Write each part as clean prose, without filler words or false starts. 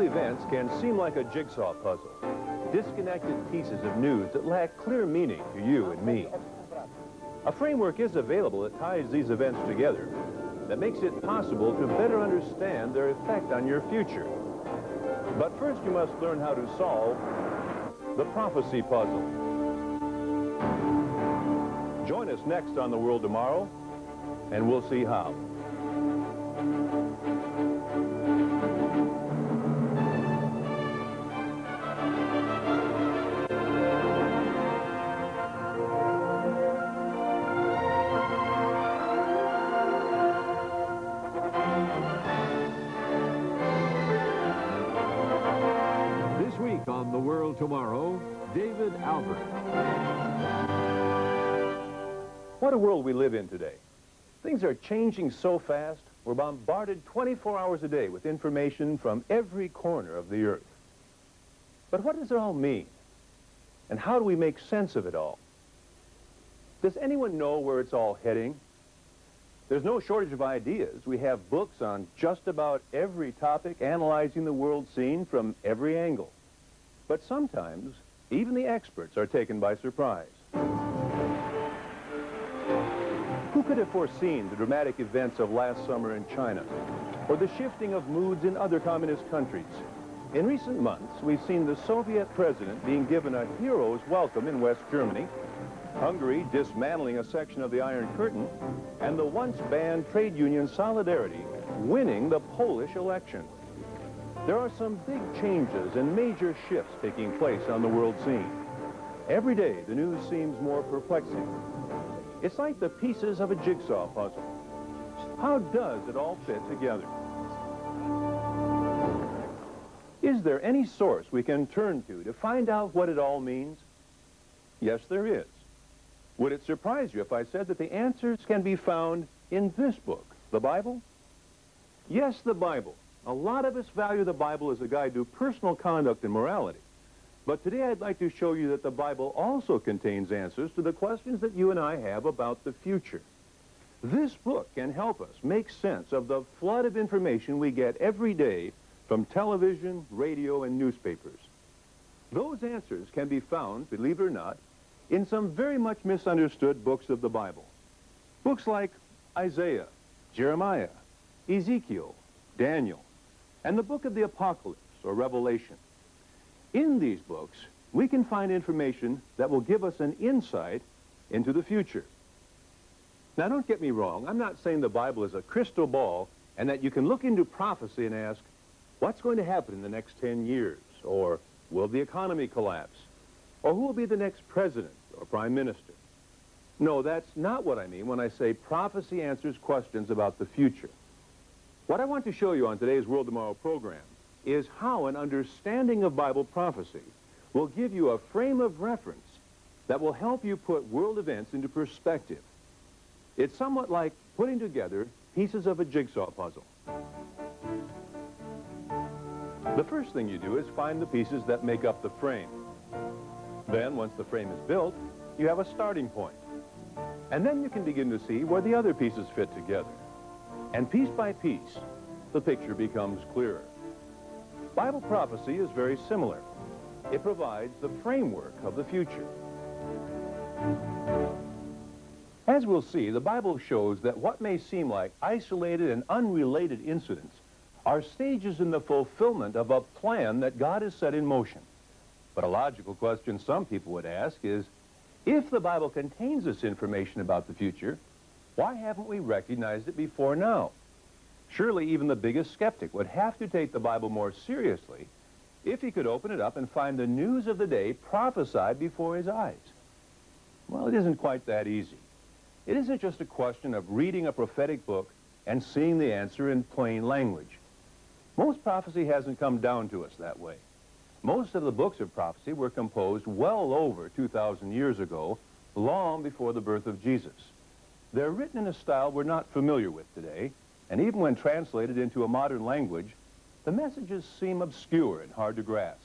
events can seem like a jigsaw puzzle, disconnected pieces of news that lack clear meaning to you and me. A framework is available that ties these events together, that makes it possible to better understand their effect on your future. But first you must learn how to solve the prophecy puzzle. Join us next on The World Tomorrow, and we'll see how. This week on The World Tomorrow, David Albert. What a world we live in today. Things are changing so fast, we're bombarded 24 hours a day with information from every corner of the earth. But what does it all mean? And how do we make sense of it all? Does anyone know where it's all heading? There's no shortage of ideas. We have books on just about every topic, analyzing the world scene from every angle. But sometimes, even the experts are taken by surprise. Who could have foreseen the dramatic events of last summer in China, or the shifting of moods in other communist countries? In recent months, we've seen the Soviet president being given a hero's welcome in West Germany, Hungary dismantling a section of the Iron Curtain, and the once banned trade union Solidarity winning the Polish election. There are some big changes and major shifts taking place on the world scene. Every day, the news seems more perplexing. It's like the pieces of a jigsaw puzzle. How does it all fit together? Is there any source we can turn to find out what it all means? Yes, there is. Would it surprise you if I said that the answers can be found in this book, the Bible? Yes, the Bible. A lot of us value the Bible as a guide to personal conduct and morality. But today I'd like to show you that the Bible also contains answers to the questions that you and I have about the future. This book can help us make sense of the flood of information we get every day from television, radio, and newspapers. Those answers can be found, believe it or not, in some very much misunderstood books of the Bible. Books like Isaiah, Jeremiah, Ezekiel, Daniel, and the book of the Apocalypse, or Revelation. In these books, we can find information that will give us an insight into the future. Now, don't get me wrong. I'm not saying the Bible is a crystal ball and that you can look into prophecy and ask, what's going to happen in the next 10 years? Or will the economy collapse? Or who will be the next president or prime minister? No, that's not what I mean when I say prophecy answers questions about the future. What I want to show you on today's World Tomorrow program is how an understanding of Bible prophecy will give you a frame of reference that will help you put world events into perspective. It's somewhat like putting together pieces of a jigsaw puzzle. The first thing you do is find the pieces that make up the frame. Then, once the frame is built, you have a starting point. And then you can begin to see where the other pieces fit together. And piece by piece, the picture becomes clearer. Bible prophecy is very similar. It provides the framework of the future. As we'll see, the Bible shows that what may seem like isolated and unrelated incidents are stages in the fulfillment of a plan that God has set in motion. But a logical question some people would ask is, if the Bible contains this information about the future, why haven't we recognized it before now? Surely even the biggest skeptic would have to take the Bible more seriously if he could open it up and find the news of the day prophesied before his eyes. Well, it isn't quite that easy. It isn't just a question of reading a prophetic book and seeing the answer in plain language. Most prophecy hasn't come down to us that way. Most of the books of prophecy were composed well over 2,000 years ago, long before the birth of Jesus. They're written in a style we're not familiar with today, and even when translated into a modern language, the messages seem obscure and hard to grasp.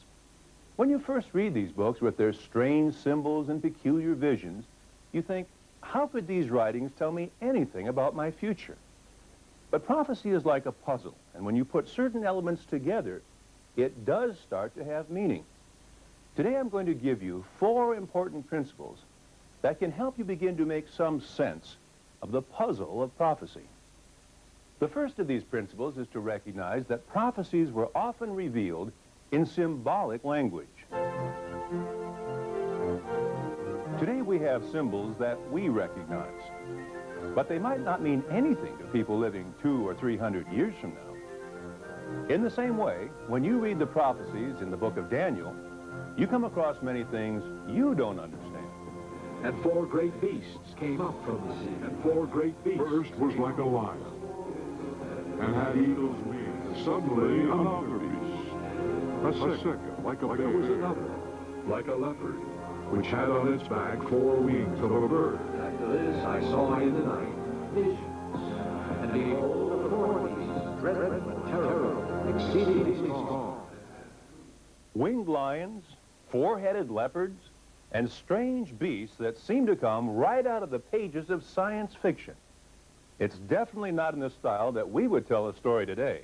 When you first read these books with their strange symbols and peculiar visions, you think, how could these writings tell me anything about my future? But prophecy is like a puzzle, and when you put certain elements together, it does start to have meaning. Today I'm going to give you 4 important principles that can help you begin to make some sense of the puzzle of prophecy. The first of these principles is to recognize that prophecies were often revealed in symbolic language. Today we have symbols that we recognize, but they might not mean anything to people living 200 or 300 years from now. In the same way, when you read the prophecies in the book of Daniel, you come across many things you don't understand. And 4 great beasts came up from the sea. And 4 great beasts. First was like a lion, and had eagle's wings. Suddenly another beast, a second like a bear. There was another, like a leopard, which had on its back 4 wings of a bird. After this I saw in the night visions, and behold, the 4 beasts, dreadful, terrible, exceedingly strong. Winged lions, 4-headed leopards, and strange beasts that seem to come right out of the pages of science fiction. It's definitely not in the style that we would tell a story today.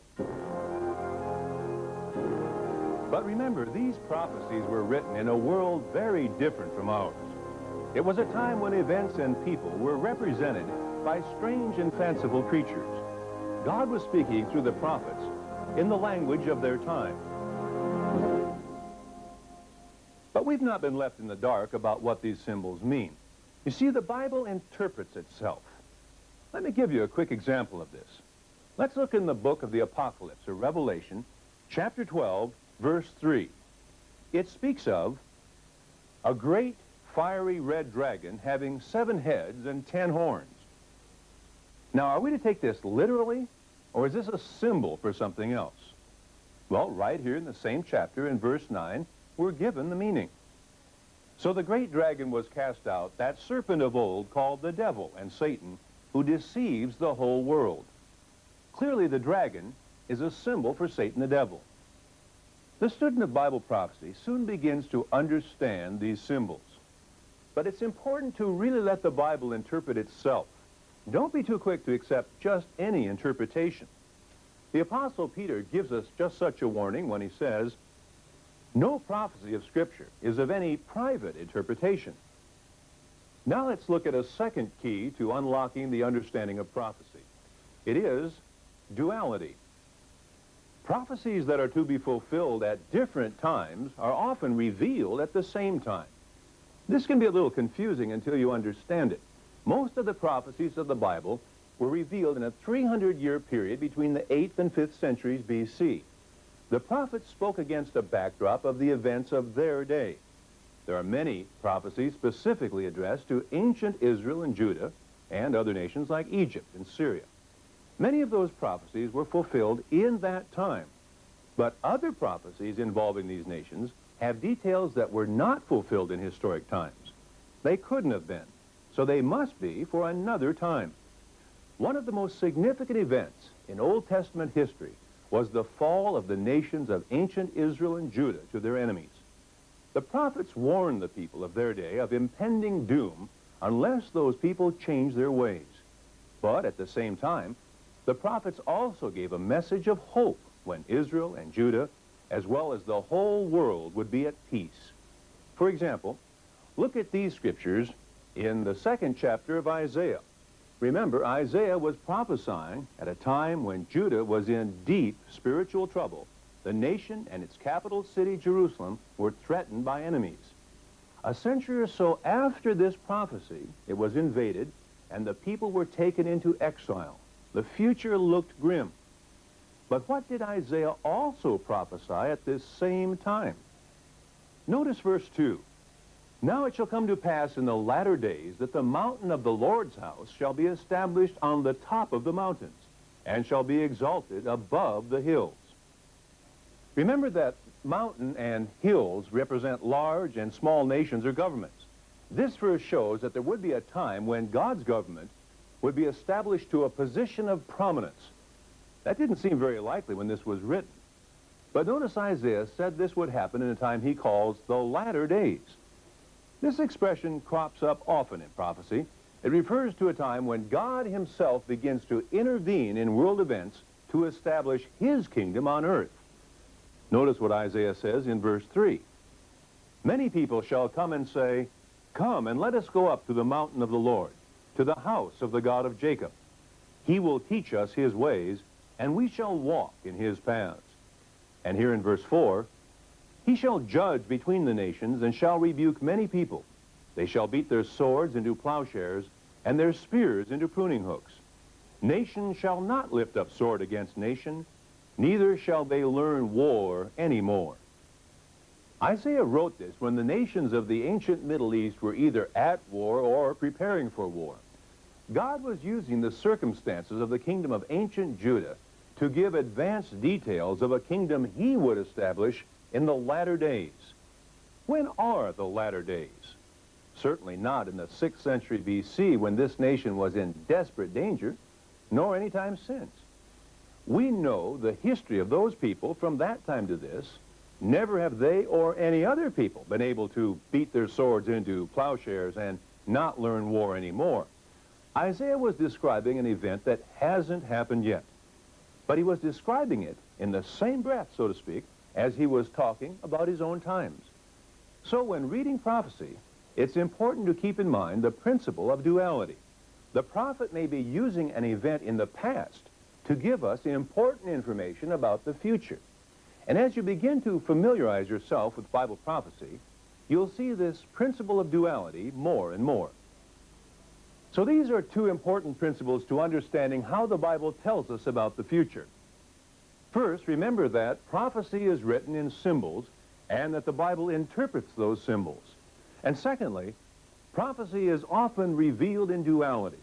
But remember, these prophecies were written in a world very different from ours. It was a time when events and people were represented by strange and fanciful creatures. God was speaking through the prophets in the language of their time. But we've not been left in the dark about what these symbols mean. You see, the Bible interprets itself. Let me give you a quick example of this. Let's look in the book of the Apocalypse, or Revelation, chapter 12, verse 3. It speaks of a great fiery red dragon having 7 heads and 10 horns. Now, are we to take this literally, or is this a symbol for something else? Well, right here in the same chapter, in verse 9, we're given the meaning. So the great dragon was cast out, that serpent of old called the devil and Satan, who deceives the whole world. Clearly, the dragon is a symbol for Satan the devil. The student of Bible prophecy soon begins to understand these symbols. But it's important to really let the Bible interpret itself. Don't be too quick to accept just any interpretation. The Apostle Peter gives us just such a warning when he says, "No prophecy of Scripture is of any private interpretation." Now let's look at a second key to unlocking the understanding of prophecy. It is duality. Prophecies that are to be fulfilled at different times are often revealed at the same time. This can be a little confusing until you understand it. Most of the prophecies of the Bible were revealed in a 300-year period between the 8th and 5th centuries B.C. The prophets spoke against a backdrop of the events of their day. There are many prophecies specifically addressed to ancient Israel and Judah and other nations like Egypt and Syria. Many of those prophecies were fulfilled in that time. But other prophecies involving these nations have details that were not fulfilled in historic times. They couldn't have been, so they must be for another time. One of the most significant events in Old Testament history was the fall of the nations of ancient Israel and Judah to their enemies. The prophets warned the people of their day of impending doom unless those people changed their ways. But at the same time, the prophets also gave a message of hope when Israel and Judah, as well as the whole world, would be at peace. For example, look at these scriptures in the 2nd chapter of Isaiah. Remember, Isaiah was prophesying at a time when Judah was in deep spiritual trouble. The nation and its capital city, Jerusalem, were threatened by enemies. A century or so after this prophecy, it was invaded, and the people were taken into exile. The future looked grim. But what did Isaiah also prophesy at this same time? Notice verse 2. "Now it shall come to pass in the latter days that the mountain of the Lord's house shall be established on the top of the mountains, and shall be exalted above the hills." Remember that mountain and hills represent large and small nations or governments. This verse shows that there would be a time when God's government would be established to a position of prominence. That didn't seem very likely when this was written. But notice Isaiah said this would happen in a time he calls the latter days. This expression crops up often in prophecy. It refers to a time when God himself begins to intervene in world events to establish his kingdom on earth. Notice what Isaiah says in verse 3. Many people shall come and say, "Come and let us go up to the mountain of the Lord, to the house of the God of Jacob. He will teach us his ways, and we shall walk in his paths." And here in verse 4, he shall judge between the nations and shall rebuke many people. They shall beat their swords into plowshares and their spears into pruning hooks. Nation shall not lift up sword against nation, neither shall they learn war any more. Isaiah wrote this when the nations of the ancient Middle East were either at war or preparing for war. God was using the circumstances of the kingdom of ancient Judah to give advanced details of a kingdom he would establish in the latter days. When are the latter days? Certainly not in the 6th century BC when this nation was in desperate danger, nor any time since. We know the history of those people from that time to this. Never have they or any other people been able to beat their swords into plowshares and not learn war anymore. Isaiah was describing an event that hasn't happened yet. But he was describing it in the same breath, so to speak, as he was talking about his own times. So when reading prophecy, it's important to keep in mind the principle of duality. The prophet may be using an event in the past to give us important information about the future. And as you begin to familiarize yourself with Bible prophecy, you'll see this principle of duality more and more. So these are two important principles to understanding how the Bible tells us about the future. First, remember that prophecy is written in symbols and that the Bible interprets those symbols. And secondly, prophecy is often revealed in duality.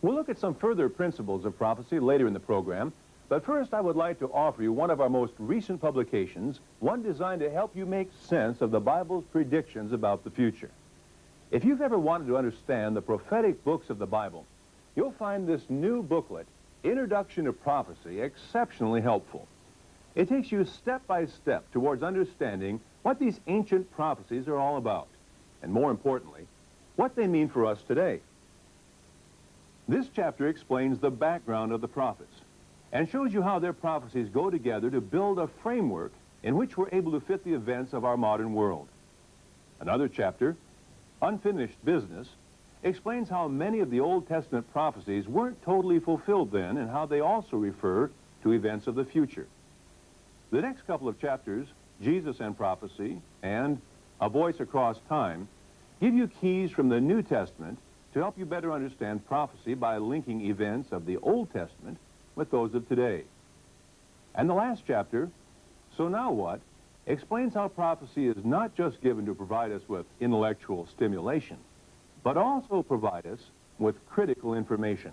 We'll look at some further principles of prophecy later in the program, but first I would like to offer you one of our most recent publications, one designed to help you make sense of the Bible's predictions about the future. If you've ever wanted to understand the prophetic books of the Bible, you'll find this new booklet, Introduction to Prophecy, exceptionally helpful. It takes you step by step towards understanding what these ancient prophecies are all about, and more importantly, what they mean for us today. This chapter explains the background of the prophets and shows you how their prophecies go together to build a framework in which we're able to fit the events of our modern world. Another chapter, Unfinished Business, explains how many of the Old Testament prophecies weren't totally fulfilled then and how they also refer to events of the future. The next couple of chapters, Jesus and Prophecy and A Voice Across Time, give you keys from the New Testament to help you better understand prophecy by linking events of the Old Testament with those of today. And the last chapter, So Now What, explains how prophecy is not just given to provide us with intellectual stimulation, but also provide us with critical information.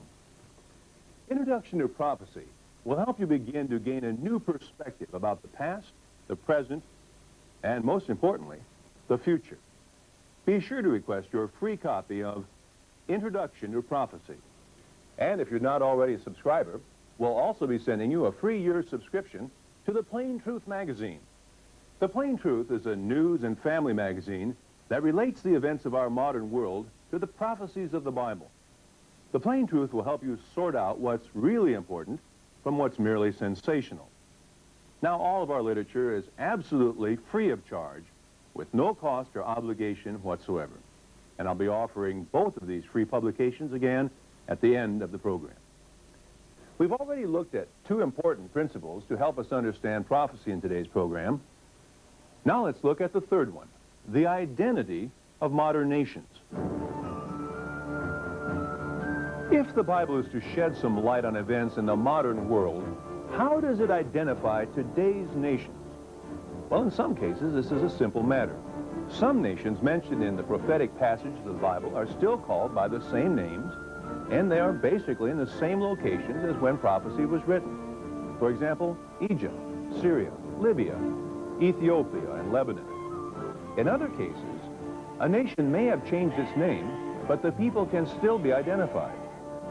Introduction to Prophecy will help you begin to gain a new perspective about the past, the present, and most importantly, the future. Be sure to request your free copy of Introduction to Prophecy. And if you're not already a subscriber, we'll also be sending you a free year subscription to the Plain Truth magazine. The Plain Truth is a news and family magazine that relates the events of our modern world to the prophecies of the Bible. The Plain Truth will help you sort out what's really important from what's merely sensational. Now, all of our literature is absolutely free of charge, with no cost or obligation whatsoever. And I'll be offering both of these free publications again at the end of the program. We've already looked at two important principles to help us understand prophecy in today's program. Now let's look at the third one, the identity of modern nations. If the Bible is to shed some light on events in the modern world, how does it identify today's nations? Well, in some cases, this is a simple matter. Some nations mentioned in the prophetic passages of the Bible are still called by the same names, and they are basically in the same locations as when prophecy was written. For example, Egypt, Syria, Libya, Ethiopia, and Lebanon. In other cases, a nation may have changed its name, but the people can still be identified.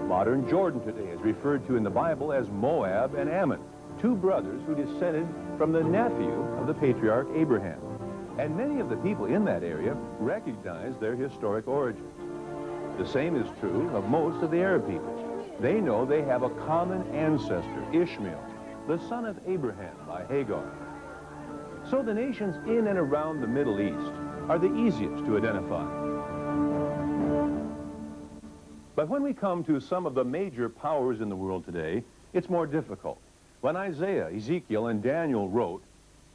Modern Jordan today is referred to in the Bible as Moab and Ammon, two brothers who descended from the nephew of the patriarch Abraham. And many of the people in that area recognize their historic origins. The same is true of most of the Arab people. They know they have a common ancestor, Ishmael, the son of Abraham by Hagar. So the nations in and around the Middle East are the easiest to identify. But when we come to some of the major powers in the world today, it's more difficult. When Isaiah, Ezekiel, and Daniel wrote,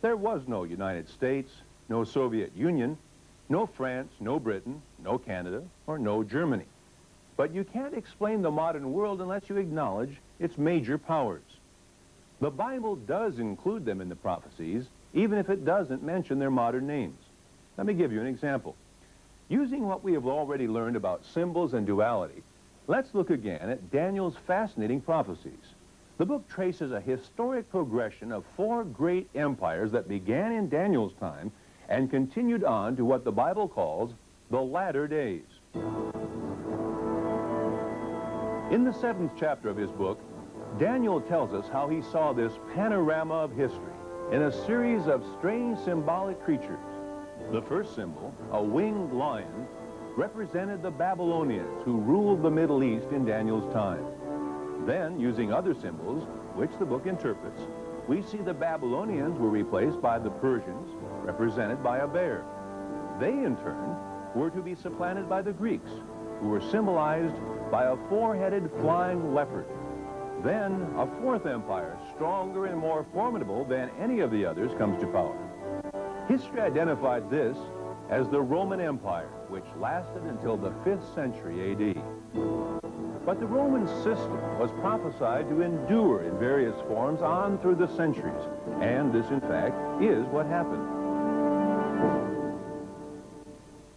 there was no United States, no Soviet Union, no France, no Britain, no Canada, or no Germany. But you can't explain the modern world unless you acknowledge its major powers. The Bible does include them in the prophecies, even if it doesn't mention their modern names. Let me give you an example. Using what we have already learned about symbols and duality, let's look again at Daniel's fascinating prophecies. The book traces a historic progression of 4 great empires that began in Daniel's time and continued on to what the Bible calls the latter days. In the 7th chapter of his book, Daniel tells us how he saw this panorama of history in a series of strange symbolic creatures. The first symbol, a winged lion, represented the Babylonians who ruled the Middle East in Daniel's time. Then, using other symbols, which the book interprets, we see the Babylonians were replaced by the Persians, represented by a bear. They, in turn, were to be supplanted by the Greeks, who were symbolized by a 4-headed flying leopard. Then, a 4th empire, stronger and more formidable than any of the others, comes to power. History identified this as the Roman Empire, which lasted until the 5th century A.D. But the Roman system was prophesied to endure in various forms on through the centuries, and this, in fact, is what happened.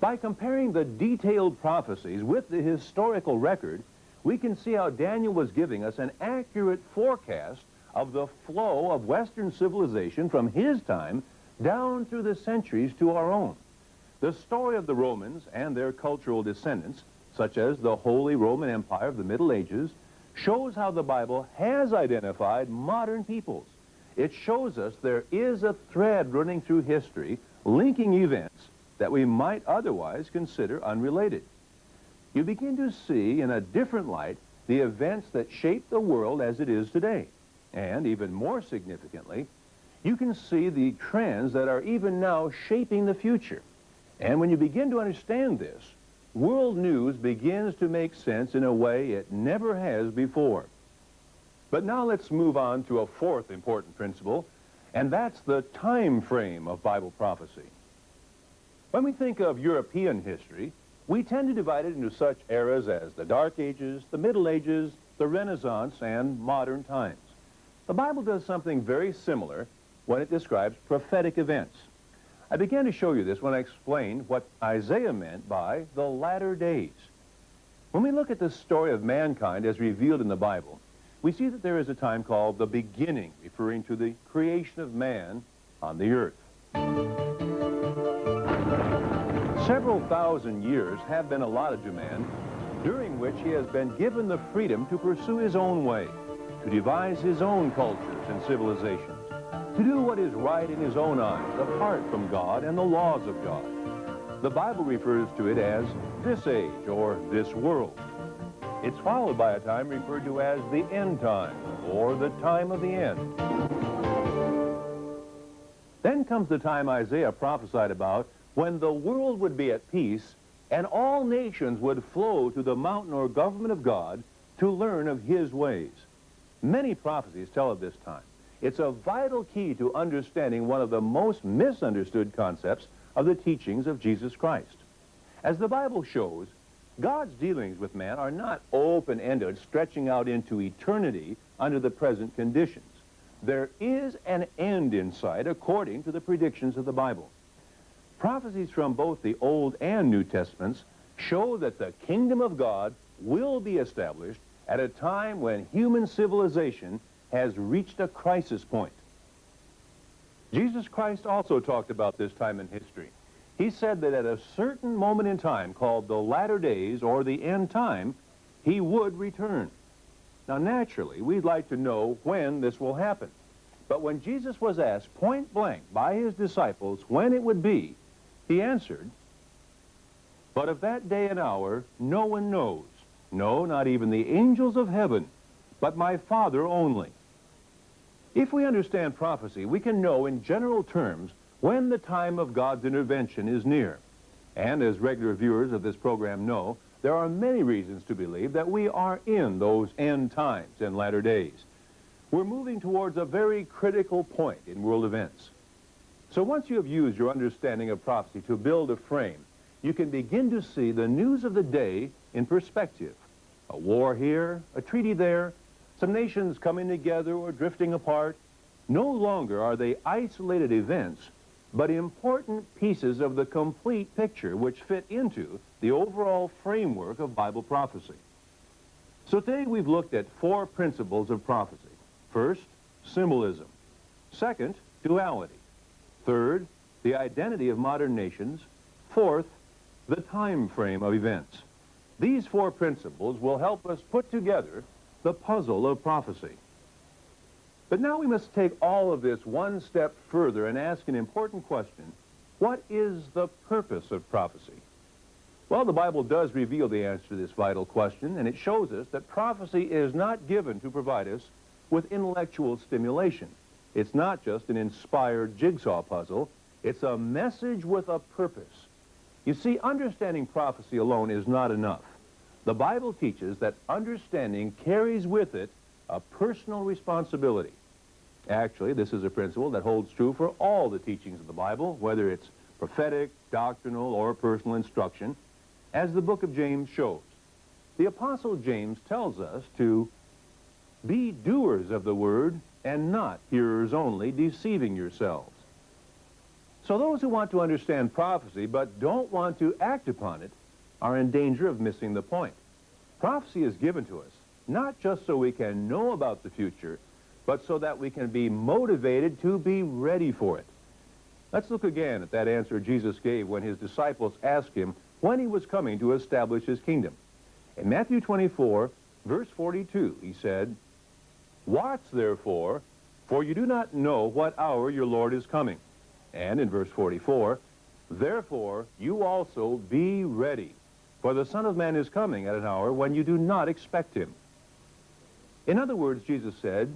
By comparing the detailed prophecies with the historical record, we can see how Daniel was giving us an accurate forecast of the flow of Western civilization from his time down through the centuries to our own. The story of the Romans and their cultural descendants, such as the Holy Roman Empire of the Middle Ages, shows how the Bible has identified modern peoples. It shows us there is a thread running through history, linking events that we might otherwise consider unrelated. You begin to see in a different light the events that shape the world as it is today. And even more significantly, you can see the trends that are even now shaping the future. And when you begin to understand this, world news begins to make sense in a way it never has before. But now let's move on to a 4th important principle, and that's the time frame of Bible prophecy. When we think of European history, we tend to divide it into such eras as the Dark Ages, the Middle Ages, the Renaissance, and modern times. The Bible does something very similar when it describes prophetic events. I began to show you this when I explained what Isaiah meant by the latter days. When we look at the story of mankind as revealed in the Bible, we see that there is a time called the beginning, referring to the creation of man on the earth. Several thousand years have been allotted to man, during which he has been given the freedom to pursue his own way, to devise his own cultures and civilizations, to do what is right in his own eyes, apart from God and the laws of God. The Bible refers to it as this age or this world. It's followed by a time referred to as the end time, or the time of the end. Then comes the time Isaiah prophesied about, when the world would be at peace and all nations would flow to the mountain or government of God to learn of his ways. Many prophecies tell of this time. It's a vital key to understanding one of the most misunderstood concepts of the teachings of Jesus Christ. As the Bible shows, God's dealings with man are not open-ended, stretching out into eternity under the present conditions. There is an end in sight according to the predictions of the Bible. Prophecies from both the Old and New Testaments show that the kingdom of God will be established at a time when human civilization has reached a crisis point. Jesus Christ also talked about this time in history. He said that at a certain moment in time, called the latter days or the end time, he would return. Now, naturally, we'd like to know when this will happen. But when Jesus was asked point blank by his disciples when it would be, he answered, "But of that day and hour no one knows, no, not even the angels of heaven, but my Father only." If we understand prophecy, we can know in general terms when the time of God's intervention is near. And as regular viewers of this program know, there are many reasons to believe that we are in those end times and latter days. We're moving towards a very critical point in world events. So once you have used your understanding of prophecy to build a frame, you can begin to see the news of the day in perspective. A war here, a treaty there, some nations coming together or drifting apart. No longer are they isolated events, but important pieces of the complete picture which fit into the overall framework of Bible prophecy. So today we've looked at 4 principles of prophecy. First, symbolism. Second, duality. Third, the identity of modern nations. Fourth, the time frame of events. These 4 principles will help us put together the puzzle of prophecy. But now we must take all of this one step further and ask an important question. What is the purpose of prophecy? Well, the Bible does reveal the answer to this vital question, and it shows us that prophecy is not given to provide us with intellectual stimulation. It's not just an inspired jigsaw puzzle. It's a message with a purpose. You see, understanding prophecy alone is not enough. The Bible teaches that understanding carries with it a personal responsibility. Actually, this is a principle that holds true for all the teachings of the Bible, whether it's prophetic, doctrinal, or personal instruction, as the book of James shows. The Apostle James tells us to be doers of the word and not hearers only, deceiving yourselves. So those who want to understand prophecy but don't want to act upon it are in danger of missing the point. Prophecy is given to us, not just so we can know about the future, but so that we can be motivated to be ready for it. Let's look again at that answer Jesus gave when his disciples asked him when he was coming to establish his kingdom. In Matthew 24, verse 42, he said, "Watch therefore, for you do not know what hour your Lord is coming." And in verse 44, "Therefore you also be ready, for the Son of Man is coming at an hour when you do not expect him." In other words, Jesus said,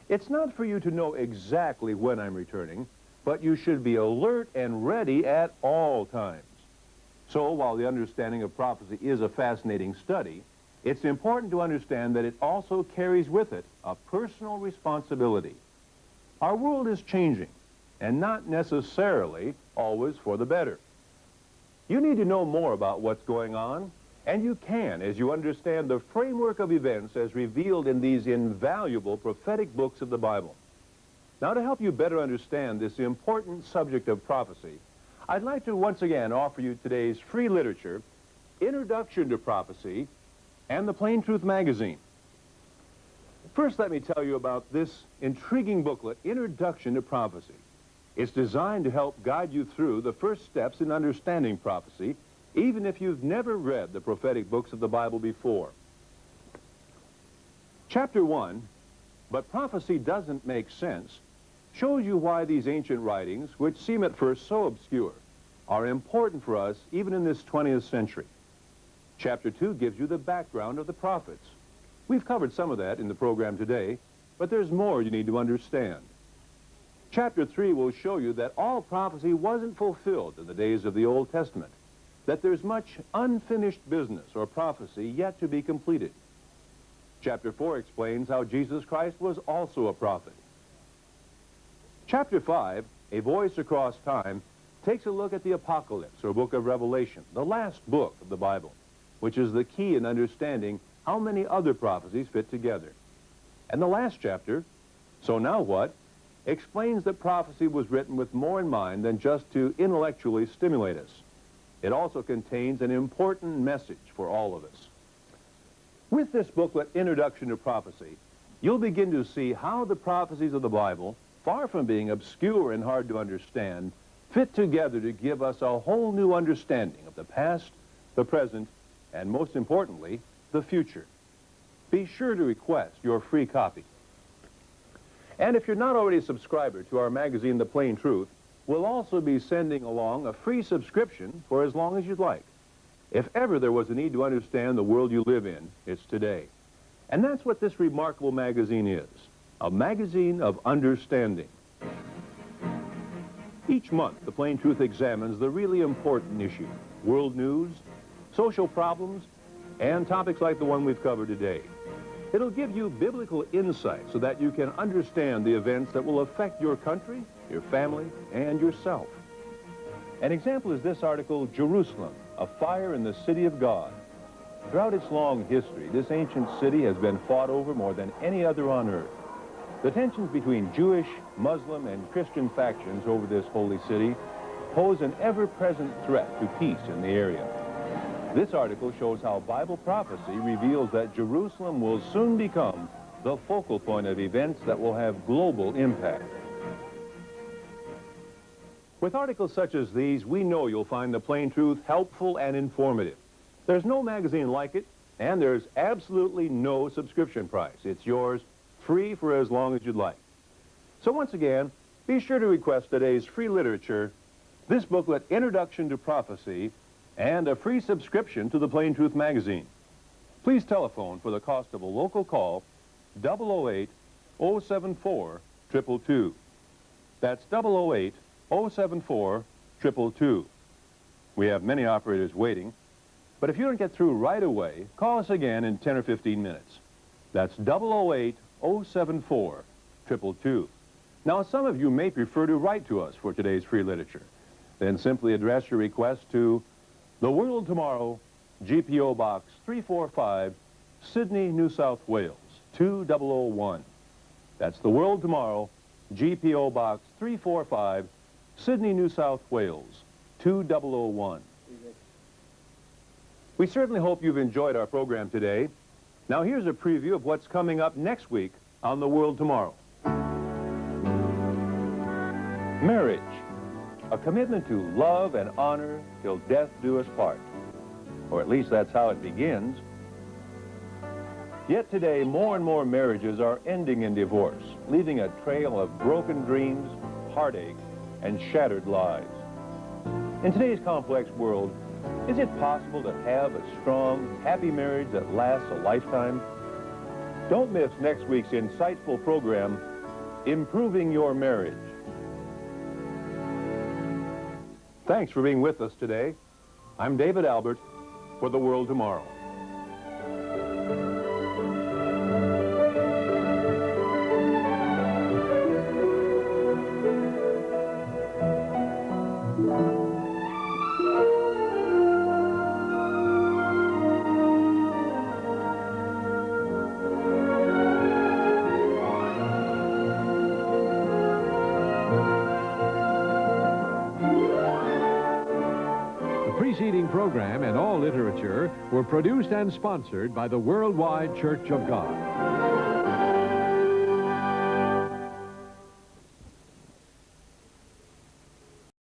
it's not for you to know exactly when I'm returning, but you should be alert and ready at all times. So while the understanding of prophecy is a fascinating study, it's important to understand that it also carries with it a personal responsibility. Our world is changing, and not necessarily always for the better. You need to know more about what's going on, and you can as you understand the framework of events as revealed in these invaluable prophetic books of the Bible. Now, to help you better understand this important subject of prophecy, I'd like to once again offer you today's free literature, Introduction to Prophecy, and the Plain Truth magazine. First, let me tell you about this intriguing booklet, Introduction to Prophecy. It's designed to help guide you through the first steps in understanding prophecy, even if you've never read the prophetic books of the Bible before. Chapter 1, But Prophecy Doesn't Make Sense, shows you why these ancient writings, which seem at first so obscure, are important for us even in this 20th century. Chapter 2 gives you the background of the prophets. We've covered some of that in the program today, but there's more you need to understand. Chapter 3 will show you that all prophecy wasn't fulfilled in the days of the Old Testament, that there's much unfinished business or prophecy yet to be completed. Chapter 4 explains how Jesus Christ was also a prophet. Chapter 5, A Voice Across Time, takes a look at the Apocalypse, or book of Revelation, the last book of the Bible, which is the key in understanding how many other prophecies fit together. And the last chapter, So Now What?, explains that prophecy was written with more in mind than just to intellectually stimulate us. It also contains an important message for all of us. With this booklet, Introduction to Prophecy, you'll begin to see how the prophecies of the Bible, far from being obscure and hard to understand, fit together to give us a whole new understanding of the past, the present, and most importantly, the future. Be sure to request your free copy. And if you're not already a subscriber to our magazine, The Plain Truth, we'll also be sending along a free subscription for as long as you'd like. If ever there was a need to understand the world you live in, it's today. And that's what this remarkable magazine is, a magazine of understanding. Each month, The Plain Truth examines the really important issue, world news, social problems, and topics like the one we've covered today. It'll give you biblical insight so that you can understand the events that will affect your country, your family, and yourself. An example is this article, Jerusalem, a fire in the city of God. Throughout its long history, this ancient city has been fought over more than any other on earth. The tensions between Jewish, Muslim, and Christian factions over this holy city pose an ever-present threat to peace in the area. This article shows how Bible prophecy reveals that Jerusalem will soon become the focal point of events that will have global impact. With articles such as these, we know you'll find The Plain Truth helpful and informative. There's no magazine like it, and there's absolutely no subscription price. It's yours, free for as long as you'd like. So once again, be sure to request today's free literature, this booklet, Introduction to Prophecy, and a free subscription to The Plain Truth magazine. Please telephone for the cost of a local call, 008-074-222. That's 008-074-222. We have many operators waiting, but if you don't get through right away, call us again in 10 or 15 minutes. That's 008-074-222. Now, some of you may prefer to write to us for today's free literature. Then simply address your request to The World Tomorrow, GPO Box 345, Sydney, New South Wales, 2001. That's The World Tomorrow, GPO Box 345, Sydney, New South Wales, 2001. We certainly hope you've enjoyed our program today. Now here's a preview of what's coming up next week on The World Tomorrow. Marriage, a commitment to love and honor till death do us part. Or at least that's how it begins. Yet today, more and more marriages are ending in divorce, leaving a trail of broken dreams, heartache, and shattered lives. In today's complex world, is it possible to have a strong, happy marriage that lasts a lifetime? Don't miss next week's insightful program, Improving Your Marriage. Thanks for being with us today. I'm David Albert for The World Tomorrow. The preceding program and all literature were produced and sponsored by the Worldwide Church of God.